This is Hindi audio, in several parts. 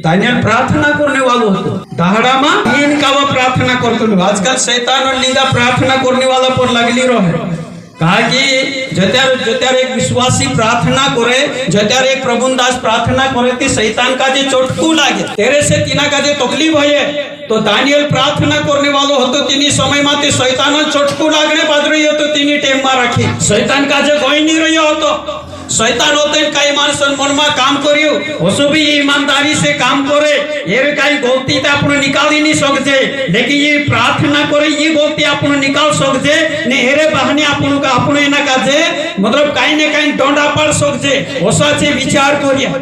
दानियल प्रार्थना करने वालों होतो दहाड़ा में इनका वो प्रार्थना करतो। आजकल शैतान और लिंगा प्रार्थना करने वाला पर लगली रहे। कहा कि जत्यार एक विश्वासी प्रार्थना करे, जत्यार एक प्रभुदास प्रार्थना करे ती शैतान का जे चोटकू लागे तेरे से तीना का जे तकलीफ होये। तो दानियल प्रार्थना करने वालों होतो तीनी समय माते शैतान चोटकू लागने बाद रही हो तो तीनी टेम मा रखी शैतान का जे कोई नहीं रही हो तो शैतान होते कई मानसन मन में काम करियो ओसो भी ईमानदारी से काम करे ये कई गलती तो आपण निकाल ही नहीं सकते। लेकिन ये प्रार्थना करे ये गलती आपण निकाल सकते ने हेरे बहाने आपण का अपने ना काजे मतलब कहीं ने कहीं डंडा पड़ सकते ओसा से विचार करिया।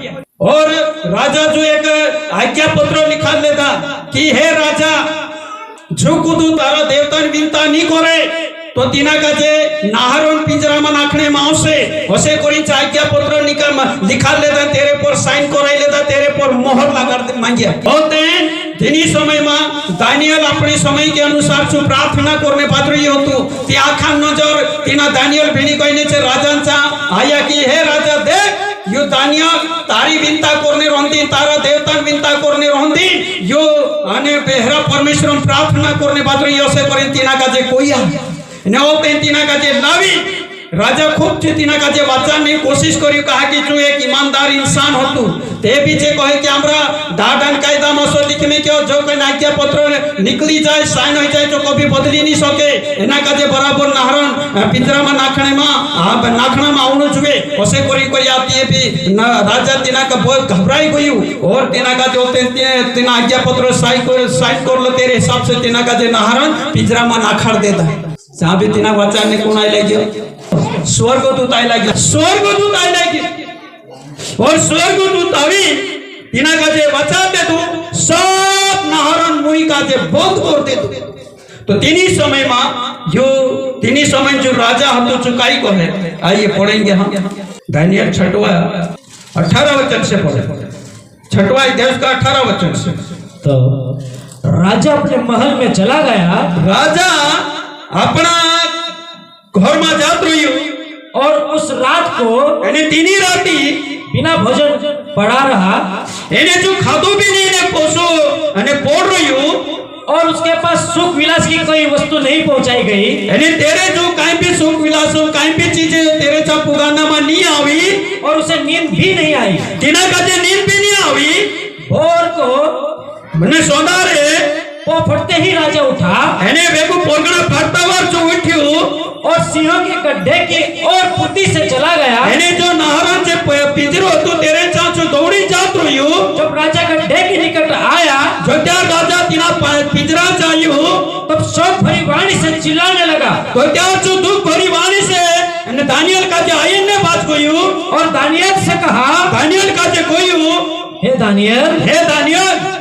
और राजा जो एक आज्ञा पत्र लिखा लेता कि हे राजा जो कुदू तारा देवतान विनता नहीं करे तो तीना का जे नाहरोन पिंजरा में नाखने माउसे होसे कोरी आज्ञा पत्र लिखा लेता तेरे पर साइन कराई लेता तेरे पर मोहर लगा मांगिया होते जिनी समय में दानियल अपने समय के अनुसार जो प्रार्थना करने पात्र हो तू ती आखा नजर तीना दानियल भेणी कहने छे राजांचा आया कि हे राजा देख यो दानियल तारी विनता करने रहंदी तारा देवता विनता करने रहंदी यो अने बेहरा परमेश्वर प्रार्थना करने पात्र योसे पर तीना का जे कोई ने होते तीना का जे लावी राजा खूब थे तीना का जे वाचन ने कोशिश करी कहा कि जो एक ईमानदार इंसान होतु ते भी जे कहे कि हमरा दाडन कायदा मसो लिखने के जो कोई आज्ञा पत्र निकली जाए साइन हो जाए तो कभी बदली नहीं सके एना का जे बराबर नाहरन पिंजरा में नाखणे में नाखणा में आवनो जुए ओसे करी करी आती है भी राजा तीना का बहुत घबराई गई और तीना का जो तीना आज्ञा पत्र साइन कर लो तेरे हिसाब से तीना का जे नाहरन पिंजरा में नाखड़ देता जहां भी तीना वाचन ने कोण आई लगे स्वर्गदूत आई लगे स्वर्गदूत आई लगे और स्वर्गदूत आवी तीना का जे बचा दे तू सब नाहरन मुई का जे बंद कर दे तो तीनी समय में जो राजा हम तो चुकाई को है आइए पढ़ेंगे हम दानियल 18 वचन से पढ़े 6वां अध्याय का 18 वचन से। तो राजा अपने महल में चला गया, राजा अपना घर में जात रही और उस रात को यानी तीनी राती बिना भोजन पड़ा रहा एने जो खादो भी नहीं ने पोसो अने पोड़ रही हो और उसके पास सुख विलास की कोई वस्तु नहीं पहुंचाई गई यानी तेरे जो कहीं भी सुख विलास हो कहीं भी चीजें तेरे चा पुगाना में नहीं आवी और उसे नींद भी नहीं आई तीना का जे नींद भी नहीं आवी भोर को मने सोना रे वो फटते ही राजा उठा एने वेगो पोगना फटता वर जो उठ्यो और सिंहों के गड्ढे की और फुर्ती से चला गया। एने जो नाहरन से पिंजरो तो तेरे चाचो दौड़ी जात रहियो जब राजा गड्ढे के निकट आया जो त्या राजा तीना पिंजरा चाहियो तब शोक भरी वाणी से चिल्लाने लगा तो त्या जो दुख भरी वाणी से एने दानियल का जे आइन ने बात कोयो और दानियल से कहा दानियल का जे कोयो हे दानियल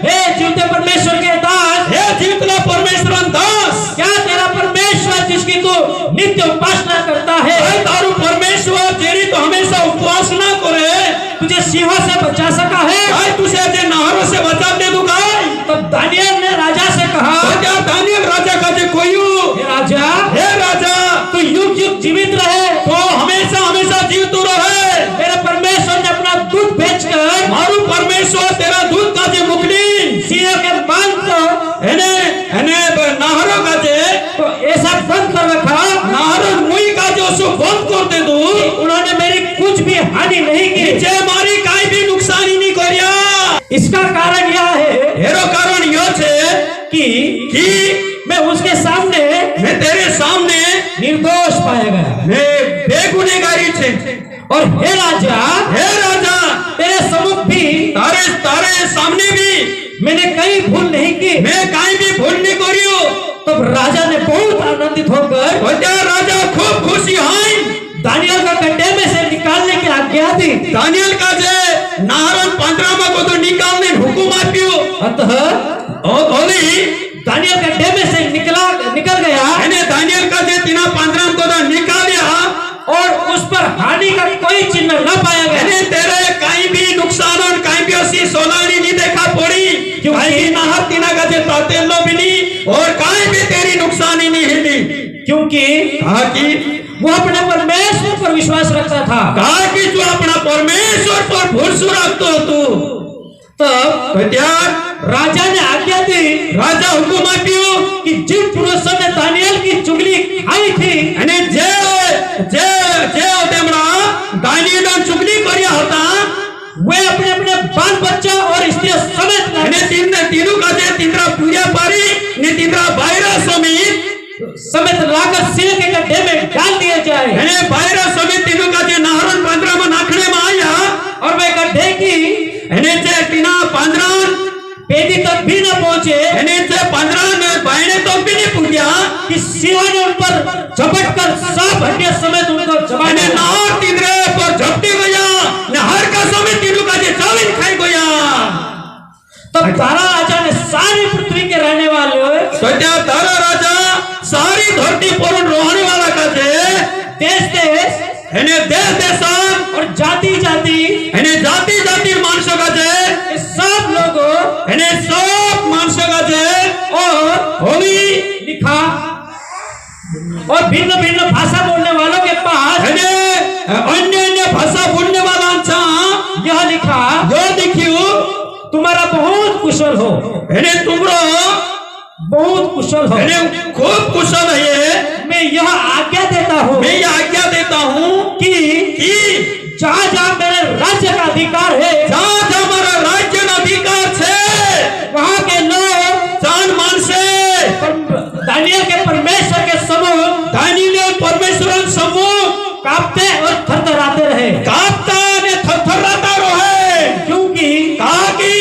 हे जीवते परमेश्वर के दास हे जीवते परमेश्वर दास क्या तेरा परमेश्वर जिसकी तू नित्य उपासना करता है तारू परमेश्वर जेरी तो हमेशा उपासना करे तुझे सिंहों से बचा सका है भाई तुझे जे नाहरों से बचा दे दूंगा। तब दानियल ने राजा से कहा क्या दानियल राजा का जे कोयो हे राजा तू युग युग जीवित रहे तो हमेशा हमेशा जीवित रहे। मेरे परमेश्वर ने अपना दूध भेजकर मारू परमेश्वर तेरा दूध का जे मुकली सिंह के बांध को एने नाहरों का जे तो ऐसा बंद कर रखा नाहरों मुई का जो सो बंद कर दे दू उन्होंने मेरी कुछ भी हानि नहीं की जे मारी काई भी नुकसान ही नहीं करिया। इसका कारण यह है हेरो कारण यो छे कि मैं उसके सामने मैं तेरे सामने निर्दोष पाया गया मैं बेगुनाहगारी छे और हे राजा तेरे सम्मुख भी तारे सामने भी मैंने कहीं भूल नहीं की मैं कहीं भी भूल नहीं करियो। तब राजा ने बहुत आनंदित होकर राजा खूब खुशी है दानियल का गड्ढे में से निकालने की आज्ञा दी। दानियल का जे नाहरन पंद्रमा को तो निकालने हुकुम आप्यो अतः ओली दानियल गड्ढे में से निकल गया यानी दानियल का जे तीना पंद्रम को तो निकालिया और उस पर हानि का कोई चिन्ह न पाया गया। तेरे कहीं भी नुकसान और कहीं भी ऐसी सोलानी नहीं देखा पड़ी क्योंकि नाहर तीना का जे तातेलो भी नहीं और कहीं भी तेरी नुकसानी नहीं हिली क्योंकि वो अपने परमेश्वर पर विश्वास रखता था। कहा कि जो अपना परमेश्वर पर भरोसा रखतो तू तब तो त्यार राजा ने आज्ञा दी राजा हुकुम आप्यो कि जिन पुरुषों ने दानियल की चुगली खाई थी અને જે જે જે તેમના દાનિયેલનો ચુગલી કર્યા હતા वे अपने अपने बाल बच्चा और स्त्री समेत અને तीनू काजे तीनरा पूजा पारी ने तीनरा बायरा समेत लाकर सिर के गड्ढे में डाल दिए जाए અને બાયરા સમિત तीनू काजे नाहरन પાંદરા में नाखणे में आया और वे गड्ढे की અને જે ટીના પાંદરા पेटी तक भी न पहुंचे અને જે પાંદરા ને બાયણે તો भी नहीं पूजा कि शिवा ने उन पर झपट कर सब हड्डियां समेत उनको અને जमाने નાર तीनरे पर झपटी गया ने हर का समित तीनू काजे चावीन खाई गया तब तारा राजा ने सारी पृथ्वी के रहने वाले तो त्या तारा राजा सारी धरती पर रहने वाला काजे देश देश એને देश देशान और जाति जाति એને जाति जाति माणसों काजे ये सब लोगों એને सब माणसों काजे और होली लिखा और भिन्न भिन्न भाषा बोलने वालों के पास એને अन्य अन्य भाषा बोलने वाला छा यह लिखा जो देखियो तुम्हारा बहुत कुशल हो એને तुमरो बहुत कुशल हो એને खूब कुशल है मैं यह आज्ञा देता हूँ मैं ये आज्ञा देता हूँ कि कि जहाँ जहाँ मेरे राज्य का अधिकार है जहाँ जहाँ हमारा राज्य का अधिकार है वहाँ के लोग जान मान से दानियल के परमेश्वर के समूह दानियल परमेश्वर समूह कांपते और थरथराते रहे कांपता ने थरथराता रहे क्योंकि ताकि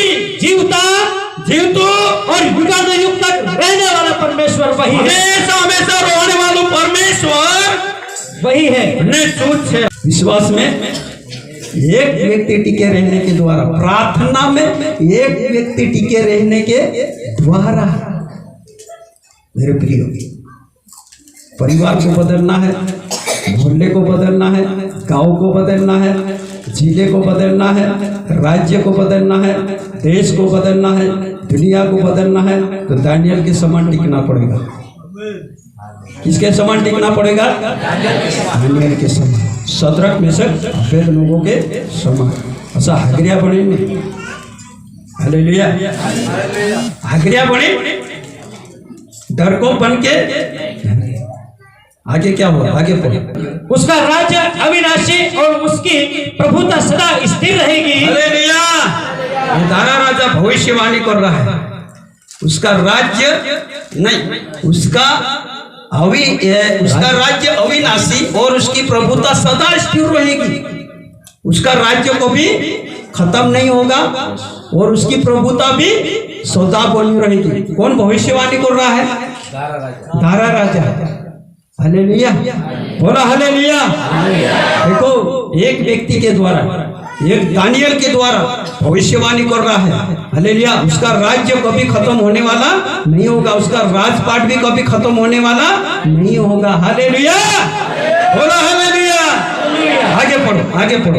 जीवता जीवतो और युगानुयुग तक रहने वाला परमेश्वर वही है हमेशा हमेशा रहने वाला परमेश्वर वही है ने सोच है विश्वास में एक व्यक्ति टिके रहने के द्वारा प्रार्थना में एक व्यक्ति टिके रहने के द्वारा मेरे प्रिय परिवार को बदलना है मोहल्ले को बदलना है गांव को बदलना है जिले को बदलना है राज्य को बदलना है देश को बदलना है दुनिया को बदलना है तो दानियल के समान टिकना पड़ेगा किसके समान टिकना पड़ेगा दानियल के समान सदरक मेशक अबेद लोगों के समान ऐसा हागरिया बने नहीं हालेलुया हागरिया बने डर को बन के आगे क्या हुआ आगे पढ़ो उसका राज्य अविनाशी और उसकी प्रभुता सदा स्थिर रहेगी हालेलुया ये दारा राजा भविष्यवाणी कर रहा है उसका राज्य नहीं उसका राज्य अविनाशी और उसकी प्रभुता सदा स्थिर रहेगी उसका राज्य को भी खत्म नहीं होगा और उसकी प्रभुता भी सदा बनी रहेगी कौन भविष्यवाणी कर रहा है दारा राजा हालेलुया बोला हालेलुया देखो एक व्यक्ति के द्वारा एक दानियल के द्वारा भविष्यवाणी कर रहा है हालेलुया उसका राज्य कभी खत्म होने वाला नहीं होगा उसका राजपाट भी कभी खत्म होने वाला नहीं होगा हालेलुया बोला हालेलुया आगे पढ़ो